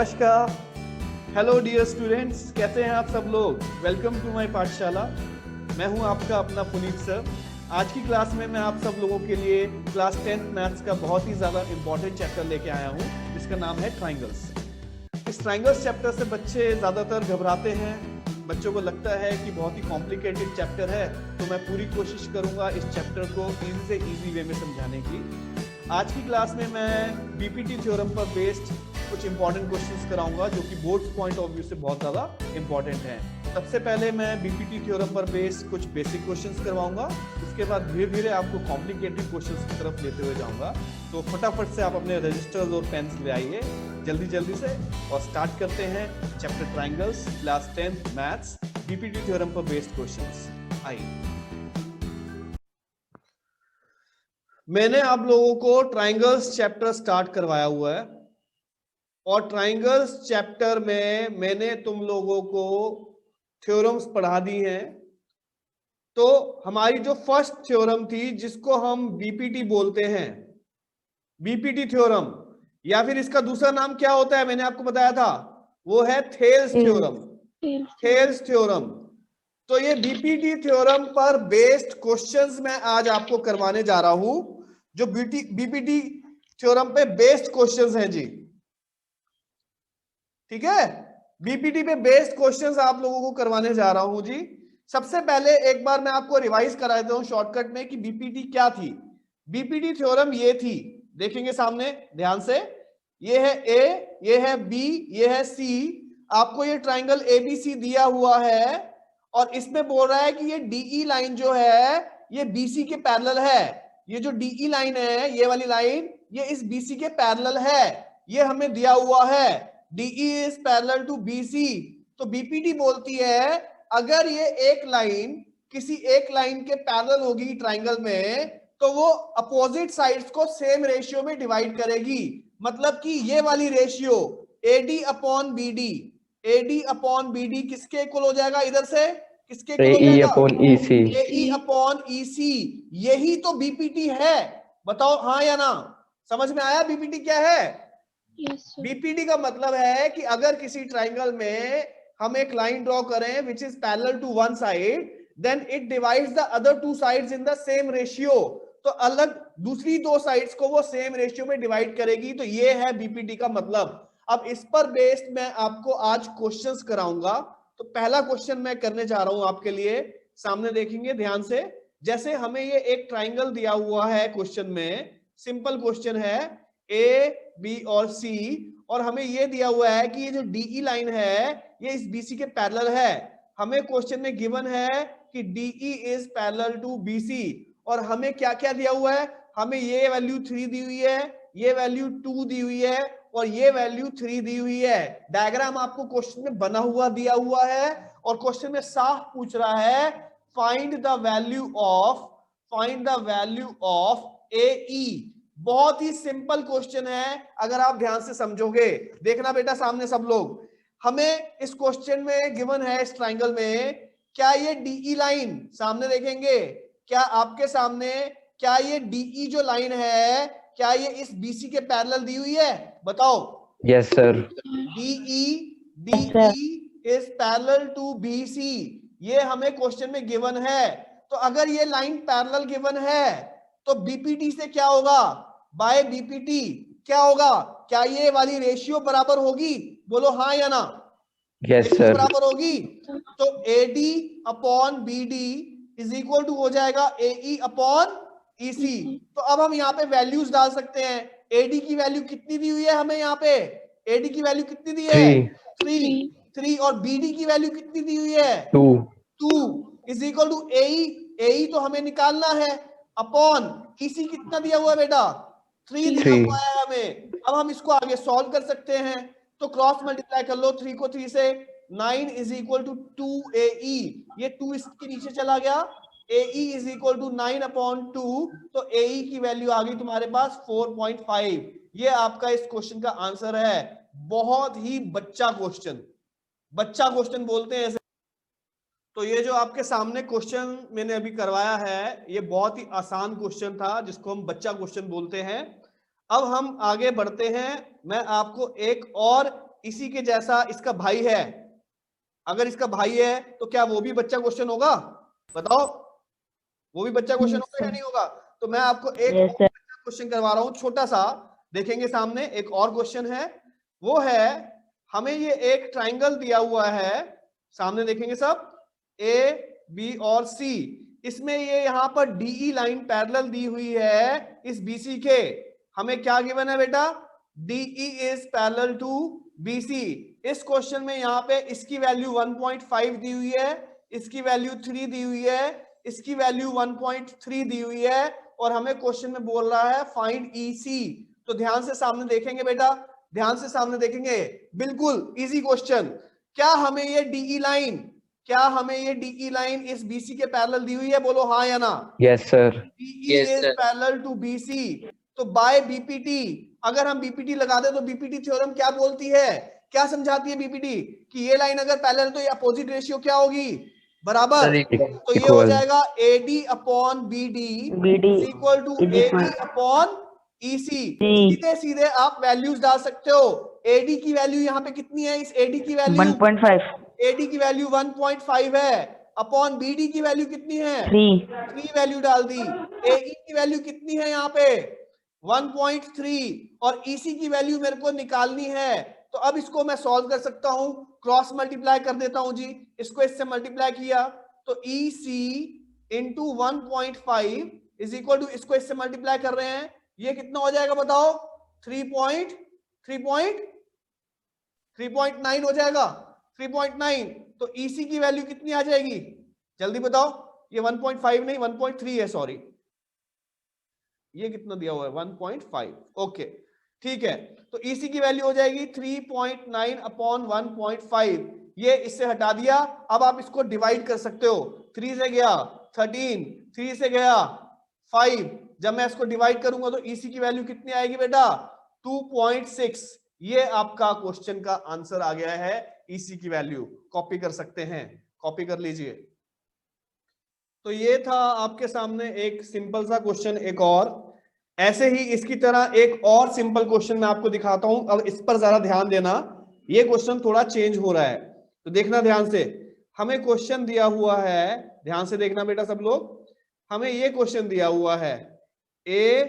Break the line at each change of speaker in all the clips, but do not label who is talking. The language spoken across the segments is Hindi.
नमस्कार, हेलो डियर स्टूडेंट्स, कैसे हैं आप सब लोग। वेलकम टू माय पाठशाला। मैं हूं आपका अपना पुनीत सर। आज की क्लास में मैं आप सब लोगों के लिए क्लास 10th मैथ्स का बहुत ही ज़्यादा इंपॉर्टेंट चैप्टर लेके आया हूं, जिसका नाम है ट्राइंगल्स। इस ट्राइंगल्स चैप्टर से बच्चे ज़्यादातर घबराते हैं, बच्चों को लगता है कि बहुत ही कॉम्प्लिकेटेड चैप्टर है, तो मैं पूरी कोशिश करूंगा इस चैप्टर को इजी से इजी वे में समझाने की। आज की क्लास में मैं बीपीटी थ्योरम पर बेस्ड कुछ इंपॉर्टेंट क्वेश्चंस कराऊंगा, जो कि बोर्ड्स पॉइंट ऑफ व्यू से बहुत ज़्यादा इंपॉर्टेंट हैं। सबसे पहले मैं बीपीटी थ्योरम पर बेस्ड कुछ बेसिक क्वेश्चंस करवाऊंगा, उसके बाद धीरे धीरे आपको कॉम्प्लिकेटेड क्वेश्चंस की तरफ लेते हुए जाऊंगा। तो फटाफट से आप अपने रजिस्टर्स और पेन्स ले आइए जल्दी से, और स्टार्ट करते हैं chapter triangles, class 10th maths, BPT theorem पर बेस्ड क्वेश्चंस। आइए, मैंने आप लोगों को ट्राइंगल्स चैप्टर स्टार्ट करवाया हुआ है, और ट्राइंगल्स चैप्टर में मैंने तुम लोगों को थ्योरम्स पढ़ा दी हैं। तो हमारी जो फर्स्ट थ्योरम थी, जिसको हम बीपीटी बोलते हैं, बीपीटी थ्योरम, या फिर इसका दूसरा नाम क्या होता है मैंने आपको बताया था, वो है थेल्स थ्योरम। Thales theorem. तो ये बीपीटी थ्योरम पर बेस्ड क्वेश्चंस मैं आज आपको करवाने जा रहा हूं, जो बीपीटी थ्योरम पे बेस्ड क्वेश्चंस हैं जी। ठीक है, बीपीटी पे बेस्ड क्वेश्चंस आप लोगों को करवाने जा रहा हूं जी। सबसे पहले एक बार मैं आपको रिवाइज करा देता हूं शॉर्टकट में कि बीपीटी क्या थी। बीपीटी थ्योरम ये थी, देखेंगे सामने ध्यान से, ये है ए, ये है बी, ये है सी। आपको ये ट्राइंगल एबीसी दिया हुआ है, और इसमें बोल रहा है कि ये डीई लाइन जो है ये बीसी के पैरेलल है। ये जो डीई लाइन है, ये वाली लाइन, ये इस बीसी के पैरेलल है, ये हमें दिया हुआ है। DE is parallel to BC। तो बीपीटी बोलती है अगर ये एक लाइन किसी एक लाइन के पैरेलल होगी ट्राइंगल में, तो वो अपोजिट साइड्स को सेम रेशियो में डिवाइड करेगी। मतलब कि ये वाली ratio AD upon BD, AD upon BD किसके इक्वल हो जाएगा, इधर से किसके इक्वल हो जाएगा,
upon EC।
AE upon EC। यही तो बीपीटी है। बताओ हाँ या ना, समझ में आया बीपीटी क्या है। बीपीटी का मतलब है कि अगर किसी ट्राइंगल में हम एक लाइन ड्रॉ करें which is parallel to one side, then it divides the other two sides in the same ratio. तो अलग दूसरी दो साइड्स को वो सेम रेशियो में डिवाइड करेगी। तो ये है बीपीटी का मतलब। अब इस पर बेस्ड मैं आपको आज क्वेश्चंस कराऊंगा। तो पहला क्वेश्चन मैं करने जा रहा हूं आपके लिए, सामने देखेंगे ध्यान से। जैसे हमें ये एक ट्राइंगल दिया हुआ है क्वेश्चन में, सिंपल क्वेश्चन है, ए बी और सी, और हमें यह दिया हुआ है कि ये जो डीई लाइन है ये इस बीसी के पैरेलल है। हमें क्वेश्चन में गिवन है कि DE is parallel to BC, और हमें क्या क्या दिया हुआ है, हमें ये वैल्यू 3 दी हुई है, ये वैल्यू 2 दी हुई है, और ये वैल्यू 3 दी हुई है। डायग्राम आपको क्वेश्चन में बना हुआ दिया हुआ है, और क्वेश्चन में साफ पूछ रहा है फाइंड द वैल्यू ऑफ ए। बहुत ही सिंपल क्वेश्चन है, अगर आप ध्यान से समझोगे। देखना बेटा सामने सब लोग, हमें इस क्वेश्चन में गिवन है इस ट्राइंगल में, क्या ये डीई लाइन, सामने देखेंगे, क्या आपके सामने, क्या ये डीई जो लाइन है, क्या ये इस बीसी के पैरेलल दी हुई है, बताओ।
Yes sir.
DE is parallel to BC, ये हमें क्वेश्चन में गिवन है। तो अगर ये लाइन पैरेलल गिवन है, तो बीपीटी से क्या होगा, बाय बीपीटी क्या होगा, क्या ये वाली रेशियो बराबर होगी, बोलो हाँ या ना।
Yes sir.
बराबर होगी। तो AD upon BD is equal to हो जाएगा एई अपॉन ईसी। तो अब हम यहाँ पे वैल्यूज डाल सकते हैं। एडी की वैल्यू कितनी दी हुई है हमें, यहाँ पे एडी की वैल्यू कितनी दी है, 3, और बीडी की वैल्यू कितनी दी हुई है, 2 इज इक्वल टू एई तो हमें निकालना है, अपॉन ईसी कितना दिया हुआ है बेटा, 3 दिया हुआ है हमें। अब हम इसको आगे सॉल्व कर सकते हैं। तो क्रॉस मल्टीप्लाई कर लो 3 को 3 से, 9 इज इक्वल टू 2 AE, ये 2 इसके नीचे चला गया, AE is equal to 9 upon 2, तो AE की वैल्यू आ गई तुम्हारे पास 4.5। ये आपका इस क्वेश्चन का आंसर है। बहुत ही बच्चा क्वेश्चन बोलते हैं ऐसे। तो ये जो आपके सामने क्वेश्चन मैंने अभी करवाया है, ये बहुत ही आसान क्वेश्चन था, जिसको हम बच्चा क्वेश्चन बोलते हैं। अब हम आगे बढ़ते हैं, मैं आपको एक और इसी के जैसा इसका भाई है, अगर इसका भाई है तो क्या वो भी बच्चा क्वेश्चन होगा? बताओ, वो भी बच्चा क्वेश्चन होगा या नहीं होगा? तो मैं आपको एक और क्वेश्चन करवा रहा हूं, छोटा सा देखेंगे सामने। एक और क्वेश्चन है, वो है हमें ये एक ट्राइंगल दिया हुआ है, सामने देखेंगे सब, ए बी और सी। इसमें ये यहां पर डीई लाइन पैरेलल दी हुई है इस बीसी के। हमें क्या गिवन है बेटा? DE is parallel to BC. इस क्वेश्चन में यहाँ पे इसकी वैल्यू 1.5 दी हुई है, इसकी वैल्यू 3 दी हुई है, इसकी वैल्यू 1.3 दी हुई है, और हमें क्वेश्चन में बोल रहा है फाइंड ईसी। तो ध्यान से सामने देखेंगे बेटा, ध्यान से सामने देखेंगे, बिल्कुल इजी क्वेश्चन। क्या हमें ये डीई लाइन, क्या हमें ये डीई लाइन इस बीसी के पैरेलल दी हुई है? बोलो हाँ या ना।
Yes sir.
DE is parallel to BC. तो बाय बीपीटी, अगर हम बीपीटी लगा दे तो बीपीटी थ्योरम क्या बोलती है, क्या समझाती है बीपीटी? कि ये लाइन अगर पैरेलल तो ये अपोजिट रेशियो क्या होगी? बराबर। तो ये हो जाएगा AD upon BD is equal to AE upon EC. सीधे सीधे आप वैल्यूज डाल सकते हो। एडी की वैल्यू यहाँ पे कितनी है? इस एडी की वैल्यू
1.5,
एडी की वैल्यू 1.5 है, अपॉन बीडी की वैल्यू कितनी है? 3 वैल्यू डाल दी। एई की वैल्यू कितनी है यहाँ पे? 1.3, और ईसी की वैल्यू मेरे को निकालनी है। तो अब इसको मैं सॉल्व कर सकता हूं, क्रॉस मल्टीप्लाई कर देता हूं जी। इसको इससे मल्टीप्लाई किया तो EC into 1.5 is equal to, इसको इससे मल्टीप्लाई कर रहे हैं, ये कितना हो जाएगा बताओ? 3.9 हो जाएगा। 3.9। तो ईसी की वैल्यू कितनी आ जाएगी? जल्दी बताओ। ये 1.5 नहीं 1.3 है, सॉरी, ये कितना दिया हुआ है? 1.5। ओके ठीक है, तो ईसी की वैल्यू हो जाएगी 3.9 अपॉन 1.5। ये इससे हटा दिया। अब आप इसको डिवाइड कर सकते हो। 3 से गया 13, 3 से गया 5। जब मैं इसको डिवाइड करूंगा तो ईसी की वैल्यू कितनी आएगी बेटा? 2.6। ये आपका क्वेश्चन का आंसर आ गया है। ईसी की वैल्यू कॉपी कर सकते हैं, कॉपी कर लीजिए। तो ये था आपके सामने एक सिंपल सा क्वेश्चन। एक और ऐसे ही इसकी तरह एक और सिंपल क्वेश्चन मैं आपको दिखाता हूं। अब इस पर जरा ध्यान देना, ये क्वेश्चन थोड़ा चेंज हो रहा है, तो देखना ध्यान से। हमें क्वेश्चन दिया हुआ है, ध्यान से देखना बेटा सब लोग। हमें ये क्वेश्चन दिया हुआ है ए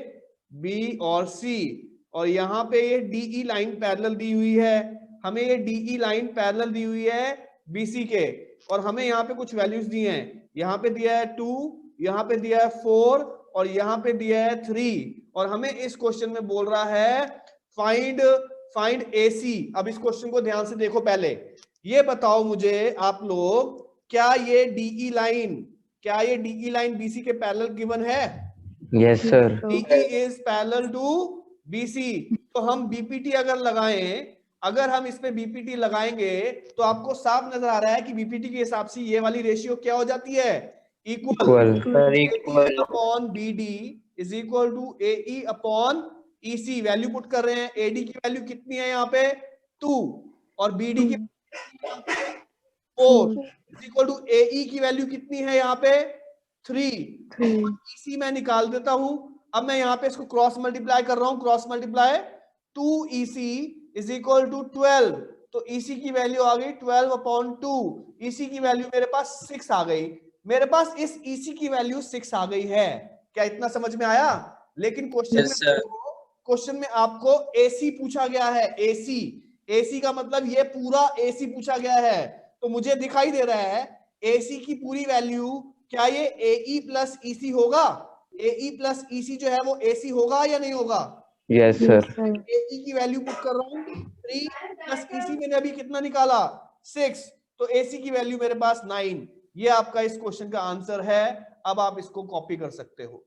बी और सी, और यहाँ पे ये डीई लाइन पैरेलल दी हुई है। हमें ये डीई लाइन पैरेलल दी हुई है बीसी के, और हमें यहाँ पे कुछ वैल्यूज दी हैं। यहाँ पे दिया है 2, यहाँ पे दिया है 4, और यहाँ पे दिया है 3, और हमें इस क्वेश्चन में बोल रहा है फाइंड एसी। अब इस क्वेश्चन को ध्यान से देखो। पहले ये बताओ मुझे आप लोग, क्या ये डीई लाइन, क्या ये डीई लाइन बीसी के पैरेलल गिवन है?
Yes sir.
DE is parallel to BC. तो हम बीपीटी अगर लगाएं, अगर हम इस पे बीपीटी लगाएंगे तो आपको साफ नजर आ रहा है कि बीपीटी के हिसाब से ये वाली रेशियो क्या हो जाती है? Equal upon BD is equal to AE upon EC. Value put कर रहे हैं। एडी की वैल्यू कितनी है यहाँ पे? 2, और बीडी की 4 इज इक्वल टू एई की वैल्यू कितनी है यहाँ पे? 3। ईसी मैं निकाल देता हूं। अब मैं यहाँ पे इसको क्रॉस मल्टीप्लाई कर रहा हूं, cross multiply 2 EC is equal to 12। तो ईसी की वैल्यू आ गई 12 अपॉन 2। ईसी की वैल्यू मेरे पास 6 आ गई। मेरे पास इस ईसी की वैल्यू 6 आ गई है। क्या इतना समझ में आया? लेकिन क्वेश्चन में आपको एसी पूछा गया है। एसी, एसी का मतलब ये पूरा एसी पूछा गया है। तो मुझे दिखाई दे रहा है एसी की पूरी वैल्यू, क्या ये एई प्लस ईसी होगा? एई प्लस ईसी जो है वो एसी होगा या नहीं होगा?
Yes sir.
एई की वैल्यू पुट कर रहा हूं 3 प्लस ईसी मैंने अभी कितना निकाला? 6। तो एसी की वैल्यू मेरे पास 9। ये आपका इस क्वेश्चन का आंसर है। अब आप इसको कॉपी कर सकते हो।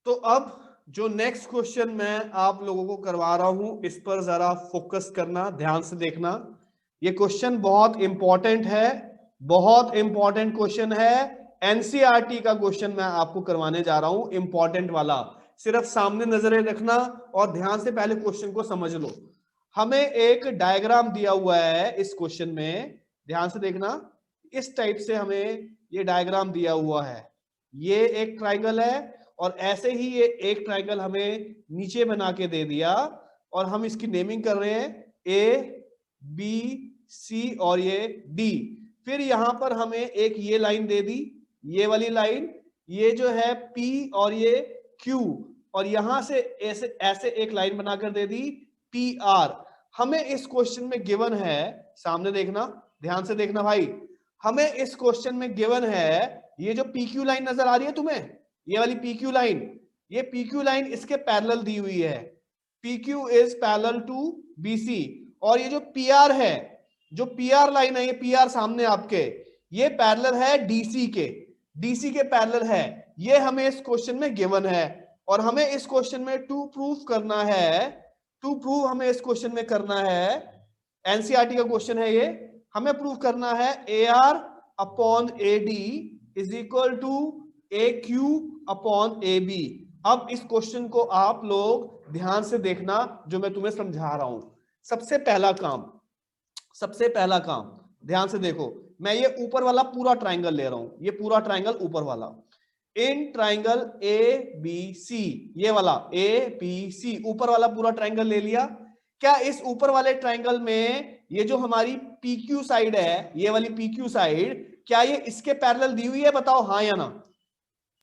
तो अब जो नेक्स्ट क्वेश्चन मैं आप लोगों को करवा रहा हूं, इस पर जरा फोकस करना, ध्यान से देखना। ये क्वेश्चन बहुत इंपॉर्टेंट है, बहुत इंपॉर्टेंट क्वेश्चन है। एनसीईआरटी का क्वेश्चन मैं आपको करवाने जा रहा हूं, इंपॉर्टेंट वाला। सिर्फ सामने नजरें रखना और ध्यान से पहले क्वेश्चन को समझ लो। हमें एक डायग्राम दिया हुआ है इस क्वेश्चन में, ध्यान से देखना। इस टाइप से हमें ये डायग्राम दिया हुआ है। ये एक ट्राइंगल है, और ऐसे ही ये एक ट्राइंगल हमें नीचे बना के दे दिया, और हम इसकी नेमिंग कर रहे हैं ए बी सी और ये डी। फिर यहां पर हमें एक ये लाइन दे दी, ये वाली लाइन, ये जो है पी और ये क्यू, और यहां से ऐसे ऐसे एक लाइन बनाकर दे दी पी आर। हमें इस क्वेश्चन में गिवन है, सामने देखना, ध्यान से देखना भाई, हमें इस क्वेश्चन में गिवन है ये जो पी क्यू लाइन नजर आ रही है तुम्हें, ये वाली पी क्यू लाइन, ये पी क्यू लाइन इसके पैरेलल दी हुई है, P Q is parallel to B C. और ये जो पी आर है, जो पी आर लाइन है, ये पी आर सामने आपके, ये पैरेलल है डीसी के, डीसी के पैरेलल है। ये हमें इस क्वेश्चन में गिवन है और हमें इस क्वेश्चन में टू प्रूफ करना है, टू प्रूव हमें इस क्वेश्चन में करना है, एनसीईआरटी का क्वेश्चन है ये, हमें प्रूव करना है A R upon A D is equal to A Q upon A B. अब इस क्वेश्चन को आप लोग ध्यान से देखना जो मैं तुम्हें समझा रहा हूं। सबसे पहला काम, सबसे पहला काम ध्यान से देखो, मैं ये ऊपर वाला पूरा ट्राइंगल ले रहा हूं, ये पूरा ट्राइंगल ऊपर वाला, इन ट्राइंगल ए बी सी, ये वाला ए बी सी ऊपर वाला पूरा ट्राइंगल ले लिया। क्या इस ऊपर वाले ट्राइंगल में ये जो हमारी पी क्यू साइड है, ये वाली पी क्यू साइड, क्या ये इसके पैरेलल दी हुई है? बताओ हाँ या ना।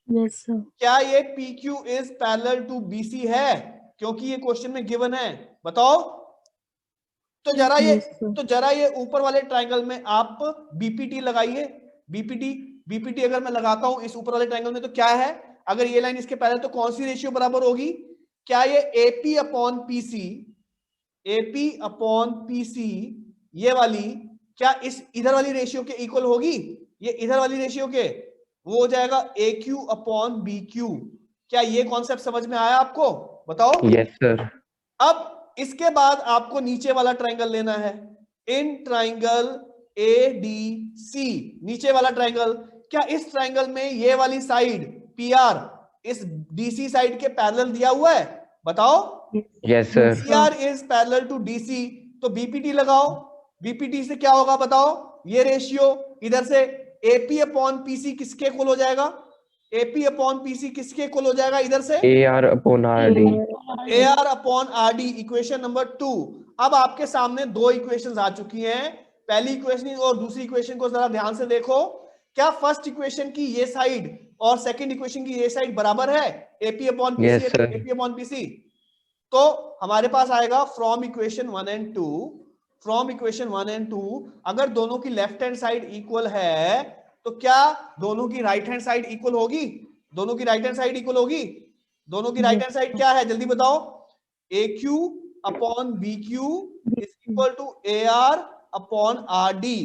Yes, sir.
क्या ये P Q is parallel to B C है? क्योंकि ये क्वेश्चन में गिवन है, बताओ। तो जरा ये
Yes, sir.
तो जरा ये ऊपर वाले ट्राइंगल में आप बीपीटी लगाइए, बीपीटी, बीपीटी अगर मैं लगाता हूं इस ऊपर वाले ट्राइंगल में तो क्या है, अगर ये लाइन इसके पैरेलल तो कौन सी रेशियो बराबर होगी? क्या ये AP upon PC, AP upon PC ये वाली, क्या इस इधर वाली रेशियो के इक्वल होगी? ये इधर वाली रेशियो के, वो हो जाएगा ए क्यू अपॉन बी क्यू। क्या ये कॉन्सेप्ट समझ में आया आपको? बताओ।
Yes sir.
अब इसके बाद आपको नीचे वाला ट्राइंगल लेना है, in triangle A D C, नीचे वाला ट्राइंगल, क्या इस ट्राइंगल में ये वाली साइड पी आर इस डीसी साइड के पैरेलल दिया हुआ है? बताओ।
Yes sir.
P R is parallel to DC, तो बीपीटी लगाओ। बीपीटी से क्या होगा बताओ? ये रेशियो इधर से एपी अपॉन पीसी किसके इक्वल हो जाएगा? एपी अपॉन पीसी किसके इक्वल हो जाएगा? इधर से
A R upon R D,
A R upon R D, equation number 2। अब आपके सामने दो इक्वेशंस आ चुकी हैं, पहली इक्वेशन और दूसरी इक्वेशन को जरा ध्यान से देखो। क्या फर्स्ट इक्वेशन की ये साइड और सेकंड इक्वेशन की ये साइड बराबर है? AP upon PC, AP upon PC. तो हमारे पास आएगा from equation 1 and 2, from equation 1 and 2 अगर दोनों की लेफ्ट हैंड साइड इक्वल है तो क्या दोनों की राइट हैंड साइड इक्वल होगी? दोनों की राइट हैंड साइड इक्वल होगी? दोनों की राइट हैंड साइड क्या है जल्दी बताओ? A Q upon B Q is equal to A R upon R D.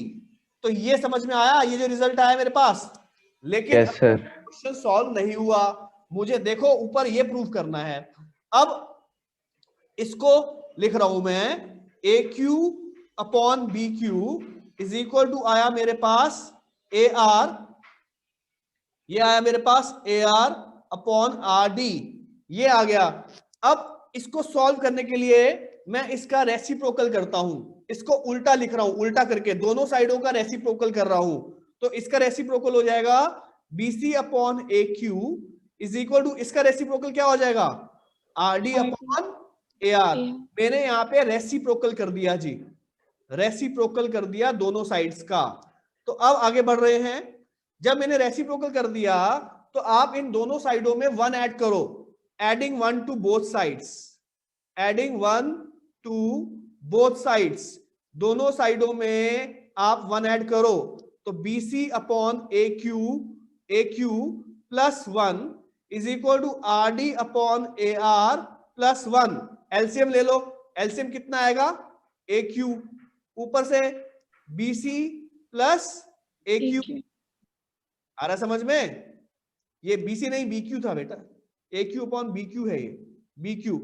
तो ये समझ में आया, ये जो रिजल्ट आया मेरे पास। लेकिन क्वेश्चन सॉल्व नहीं हुआ, मुझे देखो ऊपर ये प्रूव करना है। अब इसको लिख रहा हूं मैं, A Q upon B Q is equal to आया मेरे पास ए आर, ये आया मेरे पास A R upon R D, ये आ गया। अब इसको सॉल्व करने के लिए मैं इसका रेसिप्रोकल करता हूं, इसको उल्टा लिख रहा हूं, उल्टा करके दोनों साइडों का रेसिप्रोकल कर रहा हूं। तो इसका रेसिप्रोकल हो जाएगा BC upon A Q is equal to, इसका रेसिप्रोकल क्या हो जाएगा? R D upon A R. मैंने यहां पे रेसिप्रोकल कर दिया जी, रेसिप्रोकल कर दिया दोनों साइड्स का। तो अब आगे बढ़ रहे हैं। जब मैंने रेसिप्रोकल कर दिया तो आप इन दोनों साइडों में 1 ऐड करो, adding 1 to both sides, adding 1 to both sides, दोनों साइडों में आप 1 ऐड करो। तो BC upon A Q plus 1 is equal to R D upon A R plus 1। LCM ले लो, एलसीएम कितना आएगा? ए क्यू, ऊपर से BC प्लस ए क्यू, आ रहा समझ में? ये BC नहीं BQ था बेटा, ए क्यू अपॉन BQ है, ये BQ,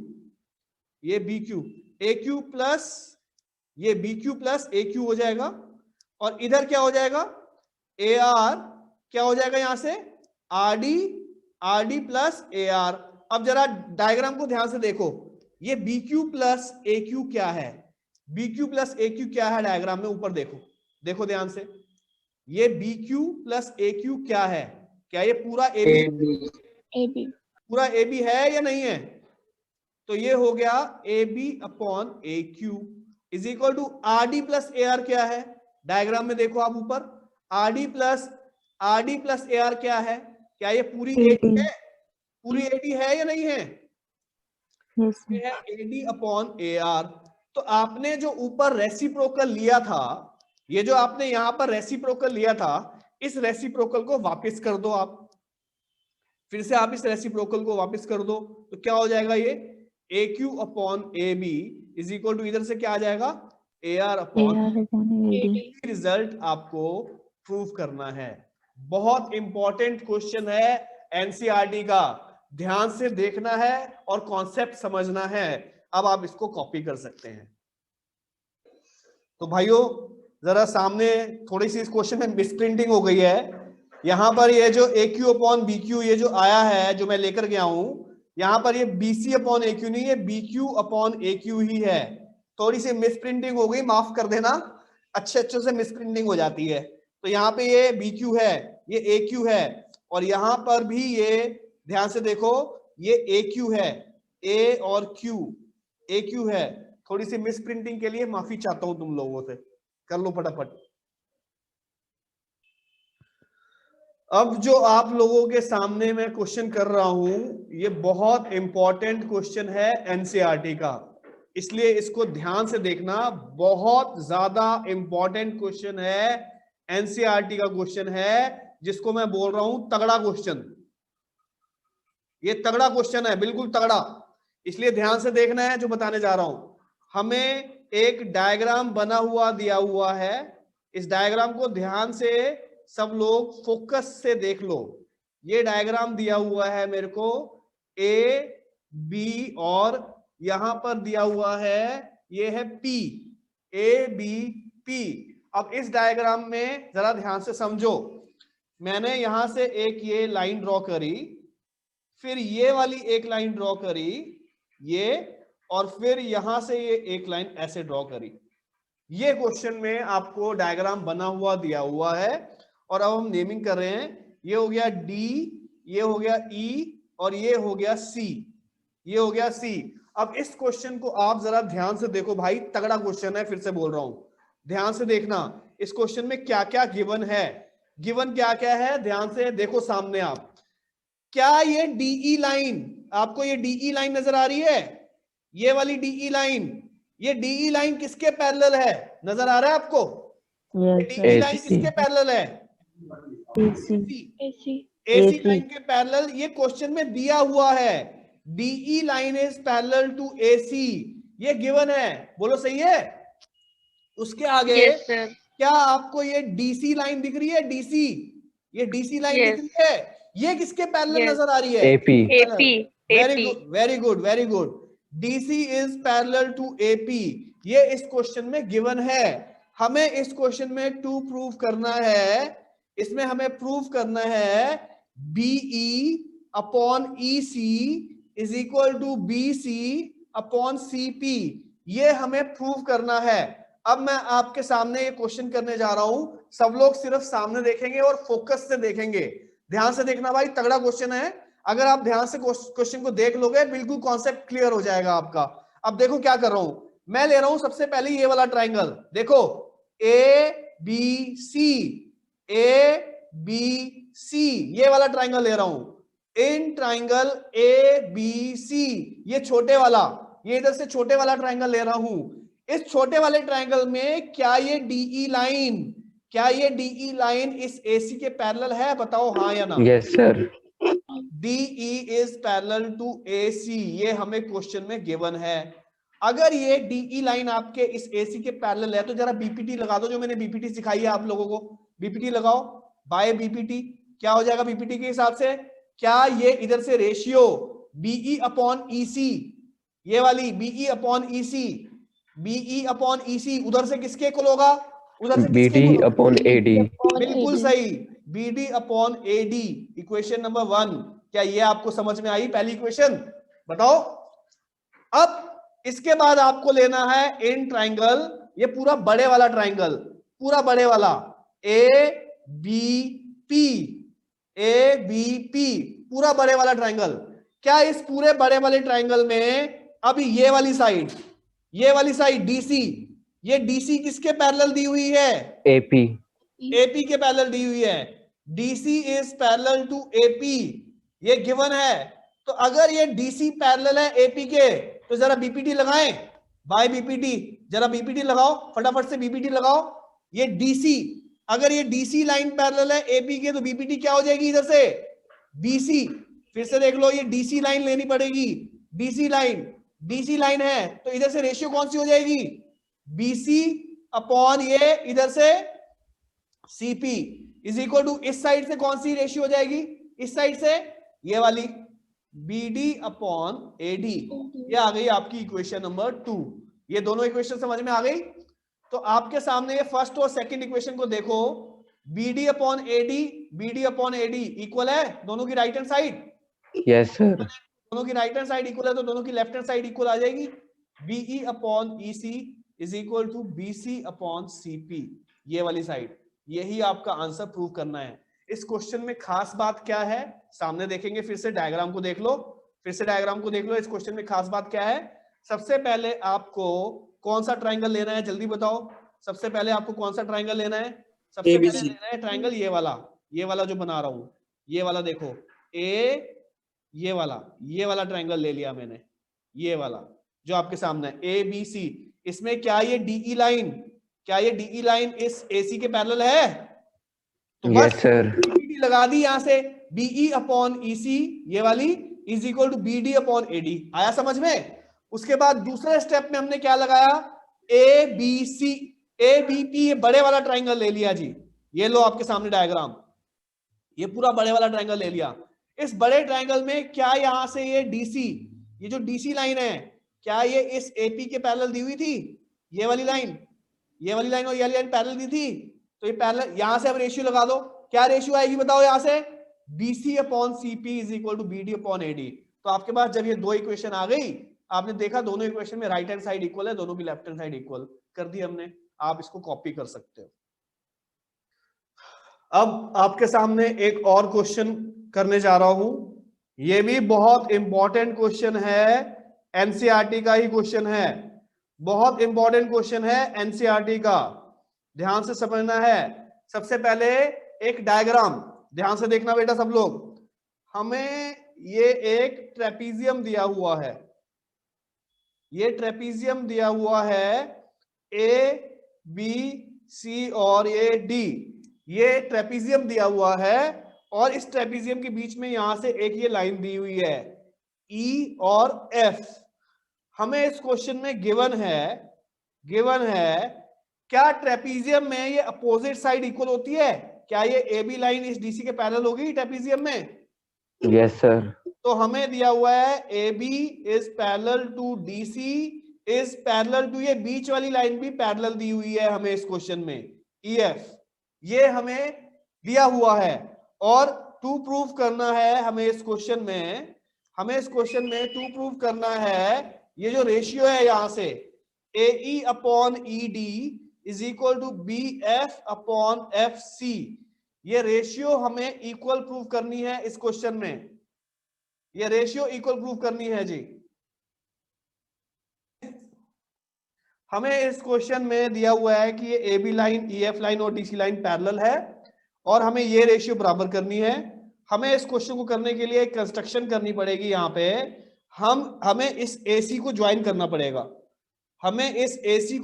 ये BQ, ए क्यू प्लस ये BQ प्लस ए क्यू हो जाएगा। और इधर क्या हो जाएगा? ए आर क्या हो जाएगा यहां से? R D plus A R. अब जरा डायग्राम को ध्यान से देखो, ये BQ प्लस ए क्यू क्या है? BQ प्लस ए क्यू क्या है डायग्राम में? ऊपर देखो, देखो ध्यान से, ये BQ प्लस ए क्यू क्या है? क्या ये पूरा AB, पूरा AB है या नहीं है? तो ये हो गया AB upon AQ is equal to RD plus AR क्या है, डायग्राम में देखो आप ऊपर, RD प्लस AR क्या है, क्या ये पूरी AD है, पूरी AD है या नहीं है?
Yes,
ये है AD अपॉन AR। तो आपने जो ऊपर रेसिप्रोकल लिया था, ये जो आपने यहां पर रेसिप्रोकल लिया था, इस रेसिप्रोकल को वापस कर दो आप, फिर से आप इस रेसिप्रोकल को वापस कर दो, तो क्या हो जाएगा, ये AQ upon AB is equal to इधर से क्या आ जाएगा, AR upon
AR upon AD.
Result आपको प्रूव करना है। बहुत इंपॉर्टेंट क्वेश्चन है एनसीईआरटी का, ध्यान से देखना है और कॉन्सेप्ट समझना है। अब आप इसको कॉपी कर सकते हैं। तो भाइयों जरा सामने थोड़ी सी इस क्वेश्चन में मिसप्रिंटिंग हो गई है। यहां पर ये जो AQ अपॉन BQ ये जो आया है, जो मैं लेकर गया हूं, यहां पर ये BC अपॉन AQ नहीं है, BQ अपॉन AQ ही है। थोड़ी सी मिसप्रिंटिंग हो गई, माफ कर देना, अच्छे से मिसप्रिंटिंग हो जाती है। तो यहाँ पे ये BQ है, ये AQ है, और यहां पर भी ये ध्यान से देखो, ये AQ है, A और Q AQ है। थोड़ी सी मिसप्रिंटिंग के लिए माफी चाहता हूं तुम लोगों से, कर लो फटाफट। अब जो आप लोगों के सामने मैं क्वेश्चन कर रहा हूं, ये बहुत इंपॉर्टेंट क्वेश्चन है एनसीईआरटी का, इसलिए इसको ध्यान से देखना। बहुत ज्यादा इंपॉर्टेंट क्वेश्चन है, एनसीईआरटी का क्वेश्चन है, जिसको मैं बोल रहा हूं तगड़ा क्वेश्चन। ये तगड़ा क्वेश्चन है, बिल्कुल तगड़ा, इसलिए ध्यान से देखना है जो बताने जा रहा हूं। हमें एक डायग्राम बना हुआ दिया हुआ है, इस डायग्राम को ध्यान से सब लोग फोकस से देख लो। ये डायग्राम दिया हुआ है मेरे को A B और यहां पर दिया हुआ है ये है P, A B P। अब इस डायग्राम में जरा ध्यान से समझो, मैंने यहां से एक ये लाइन ड्रॉ करी, फिर ये वाली एक लाइन ड्रॉ करी, ये, और फिर यहां से ये एक लाइन ऐसे ड्रॉ करी। ये क्वेश्चन में आपको डायग्राम बना हुआ दिया हुआ है, और अब हम नेमिंग कर रहे हैं। ये हो गया D, ये हो गया E, और ये हो गया C, ये हो गया C। अब इस क्वेश्चन को आप जरा ध्यान से देखो भाई, तगड़ा क्वेश्चन है, फिर से बोल रहा हूं, ध्यान से देखना। इस क्वेश्चन में क्या क्या गिवन है, गिवन क्या क्या है, ध्यान से देखो सामने आप। क्या ये DE लाइन, आपको ये DE लाइन नजर आ रही है, ये वाली DE लाइन, ये DE लाइन किसके पैरेलल है, नजर आ रहा है आपको?
Yes,
DE लाइन किसके पैरेलल है? AC लाइन के पैरेलल। ये क्वेश्चन में दिया हुआ है DE line is parallel to AC, ये गिवन है, बोलो सही है? उसके आगे
yes, sir.
क्या आपको ये DC लाइन दिख रही है, DC, ये DC लाइन
Yes.
दिख रही है, ये किसके पैरेलल
Yes.
नजर आ रही है?
AP
very good, very good, very good. DC is parallel to AP, ये इस क्वेश्चन में गिवन है। हमें इस क्वेश्चन में टू प्रूव करना है, इसमें हमें प्रूव करना है BE upon EC is equal to BC upon CP, ये हमें प्रूव करना है। अब मैं आपके सामने ये क्वेश्चन करने जा रहा हूं, सब लोग सिर्फ सामने देखेंगे और फोकस से देखेंगे। ध्यान से देखना भाई, तगड़ा क्वेश्चन है, अगर आप ध्यान से क्वेश्चन को देख लोगे बिल्कुल कॉन्सेप्ट क्लियर हो जाएगा आपका। अब देखो क्या कर रहा हूं, मैं ले रहा हूं सबसे पहले ये वाला ट्राइंगल, देखो ABC, ABC, ये वाला ट्राइंगल ले रहा हूं। इन ट्राइंगल ABC, ये छोटे वाला, ये इधर से छोटे वाला ट्राइंगल ले रहा हूं। इस छोटे वाले ट्राइंगल में क्या ये DE लाइन, क्या ये DE लाइन इस AC के पैरेलल है, बताओ हाँ या ना?
yes sir
DE is parallel to AC, ये हमें क्वेश्चन में गिवन है। अगर ये DE लाइन आपके इस AC के पैरेलल है तो जरा BPT लगा दो, जो मैंने BPT सिखाई है आप लोगों को, BPT लगाओ, बाय BPT क्या हो जाएगा BPT के हिसाब से? क्या ये इधर से रेशियो BE अपॉन EC, ये वाली BE upon EC, BE upon EC उधर से किसके इक्वल होगा, उधर से किसके
BD
इक्वल होगा?
upon AD
बिल्कुल सही, BD upon AD, equation number 1। क्या ये आपको समझ में आई पहली इक्वेशन? बताओ। अब इसके बाद आपको लेना है इन ट्राइंगल, ये पूरा बड़े वाला ट्राइंगल, पूरा बड़े वाला ABP, ABP, पूरा बड़े वाला ट्राइंगल। क्या इस पूरे बड़े वाले ट्राइंगल में अभी ये वाली साइड डीसी, ये डीसी किसके पैरेलल दी हुई है?
AP.
एपी के पैरेलल दी हुई है। DC is parallel to AP, ये गिवन है। तो अगर ये डीसी पैरेलल है एपी के, तो जरा बीपीटी लगाएं, बाय बीपीटी, जरा बीपीटी लगाओ, फटाफट से बीपीटी लगाओ। ये डीसी, अगर ये डीसी लाइन पैरेलल है एपी के, तो बीपीटी क्या हो जाएगी इधर से? बीसी। फिर से देख लो, ये डीसी लाइन लेनी पड़ेगी, डीसी लाइन है, तो इधर से रेशियो कौन सी हो जाएगी? बीसी अपॉन ये इधर से सीपी इज इक्वल टू, इस साइड से कौन सी रेशियो हो जाएगी? इस साइड से ये वाली, बीडी अपॉन एडी। ये आ गई आपकी इक्वेशन नंबर 2। ये दोनों इक्वेशन समझ में आ गई? तो आपके सामने ये फर्स्ट और सेकंड इक्वेशन को देखो, बीडी अपॉन एडी इक्वल है दोनों की right hand side.
Yes sir.
दोनों की राइट हैंड साइड इक्वल है, तो दोनों की लेफ्ट हैंड साइड इक्वल आ जाएगी। BE upon EC is equal to BC upon CP, ये वाली साइड। यही आपका आंसर प्रूव करना है। इस क्वेश्चन में खास बात क्या है, सामने देखेंगे, फिर से डायग्राम को देख लो, इस क्वेश्चन में खास बात क्या है? सबसे पहले आपको कौन सा ट्राइंगल लेना है, जल्दी बताओ। सबसे पहले आपको कौन सा ट्राइंगल लेना है? सबसे पहले लेना है ट्राइंगल ये वाला जो बना रहा हूं, ये वाला देखो, ये वाला ट्राइंगल ले लिया मैंने, ये वाला जो आपके सामने है, ए बी सी। इसमें क्या ये डीई लाइन इस एसी के पैरेलल है? तो
Yes sir.
बस लगा दी यहां से, बीई अपॉन ईसी ये वाली is equal to BD upon AD. आया समझ में? उसके बाद दूसरे स्टेप में हमने क्या लगाया? A B C, A B P, ये बड़े वाला ट्राइंगल ले लिया जी। ये लो आपके सामने डायग्राम, ये पूरा बड़े वाला ट्राइंगल ले लिया। इस बड़े ट्राइंगल में क्या यहां से ये डीसी, ये जो डीसी लाइन है, क्या ये इस एपी के पैरेलल दी हुई थी? ये वाली लाइन और ये वाली लाइन पैरेलल दी थी, तो ये पैरेलल, यहां से अब रेशियो लगा दो, क्या रेशियो आएगी बताओ? यहां से BC upon CP is equal to BD upon AD. तो आपके पास जब ये दो इक्वेशन आ गई, आपने देखा दोनों इक्वेशन में राइट हैंड साइड इक्वल है, दोनों की लेफ्ट हैंड साइड इक्वल कर दी हमने। आप इसको कॉपी कर सकते हो। अब आपके सामने एक और क्वेश्चन करने जा रहा हूं, ये भी बहुत इंपॉर्टेंट क्वेश्चन है, एनसीईआरटी का ही क्वेश्चन है, बहुत इंपॉर्टेंट क्वेश्चन है एनसीईआरटी का, ध्यान से समझना है। सबसे पहले एक डायग्राम ध्यान से देखना बेटा सब लोग। हमें ये एक ट्रेपीजियम दिया हुआ है, ये ट्रेपीजियम दिया हुआ है, ए बी सी और ये डी, ये ट्रेपीजियम दिया हुआ है, और इस ट्रेपीजियम के बीच में यहां से एक ये लाइन दी हुई है ई और एफ। हमें इस क्वेश्चन में गिवन है क्या ट्रेपीजियम में ये अपोजिट साइड इक्वल होती है? क्या ये ए बी लाइन इस डीसी के पैरेलल होगी ट्रेपीजियम में?
Yes sir.
तो हमें दिया हुआ है A B is parallel to DC is parallel to, ये बीच वाली लाइन भी पैरेलल दी हुई है हमें इस क्वेश्चन में, ई एफ, ये हमें दिया हुआ है। और टू प्रूव करना है हमें इस क्वेश्चन में, टू प्रूव करना है ये जो रेशियो है यहां से A E upon E D is equal to B F upon F C, ये रेशियो हमें इक्वल प्रूव करनी है इस क्वेश्चन में, ये रेशियो इक्वल प्रूव करनी है जी। हमें इस क्वेश्चन में दिया हुआ है कि ये A B line, E F line और डीसी लाइन पैरेलल है, और हमें ये रेशियो बराबर करनी है। हमें इस क्वेश्चन को करने के लिए एक कंस्ट्रक्शन करनी पड़ेगी। यहाँ पे हमें इस एसी को ज्वाइन करना पड़ेगा, हमें इस एसी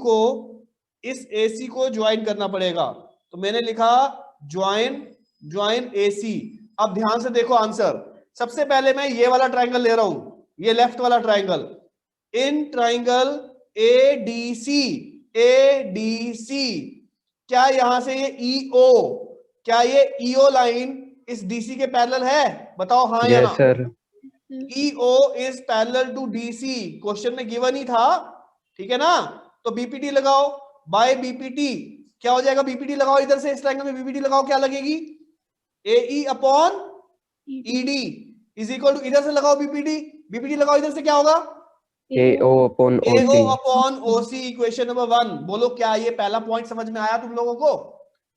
को ज्वाइन करना पड़ेगा। तो मैंने लिखा ज्वाइन एसी। अब ध्यान से देखो आंसर। सबसे पहले मैं ये वाला ट्राइंगल ले रहा हूं, ये लेफ्ट वाला ट्राइंगल, इन ट्राइंगल एडीसी, क्या यहां से ये ईओ, क्या ये ईओ लाइन इस डीसी के पैरेलल है? बताओ हाँ या ना?
Yes sir.
EO is parallel to DC, question में गिवन ही था, ठीक है ना? तो बीपीटी लगाओ, बाय बीपीटी क्या हो जाएगा? बीपीटी लगाओ इधर से, इस ट्रायंगल में बीपीटी लगाओ, क्या लगेगी? AE upon ED is equal to, इधर से लगाओ बीपीटी लगाओ इधर से, क्या होगा?
AO upon
AO
OC.
Upon OC, equation number 1। बोलो क्या ये पहला पॉइंट समझ में आया तुम लोगों को?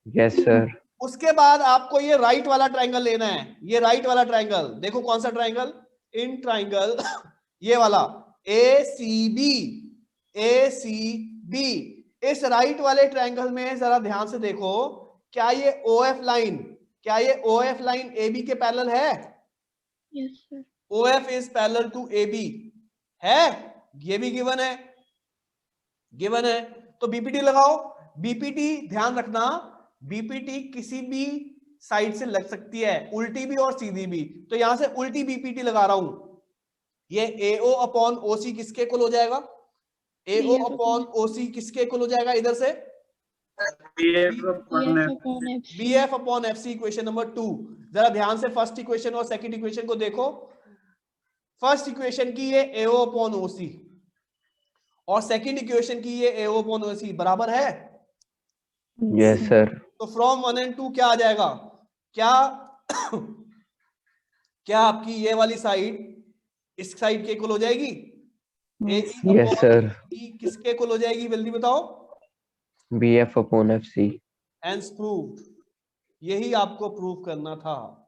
Yes sir.
उसके बाद आपको ये राइट वाला ट्राइंगल लेना है, ये राइट वाला ट्राइंगल देखो कौन सा ट्राइंगल, इन ट्राइंगल ये वाला ACB इस राइट वाले ट्रायंगल में जरा ध्यान से देखो, क्या ये OF लाइन AB के पैरेलल है?
Yes, sir.
OF is parallel to AB है, ये भी गिवन है, तो बीपीटी लगाओ। बीपीटी ध्यान रखना, बीपीटी किसी भी साइड से लग सकती है, उल्टी भी और सीधी भी, तो यहां से उल्टी बीपीटी लगा रहा हूं। ये AO अपॉन OC किसके इक्वल हो जाएगा? AO अपॉन OC किसके इक्वल हो जाएगा? इधर से BF upon FC, equation number 2। जरा ध्यान से फर्स्ट इक्वेशन और सेकंड इक्वेशन को देखो। फर्स्ट इक्वेशन की ये AO अपॉन OC और सेकंड इक्वेशन की ये AO अपॉन OC बराबर है?
Yes sir.
तो फ्रॉम 1 and 2 क्या आ जाएगा? क्या आपकी ये वाली साइड इस साइड के इक्वल हो जाएगी?
Yes sir.
किसके इक्वल हो जाएगी जल्दी बताओ?
BF upon FC।
Hence proved। यही आपको प्रूव करना था।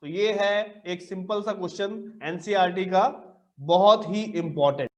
तो ये है एक सिंपल सा क्वेश्चन NCERT का, बहुत ही इंपॉर्टेंट।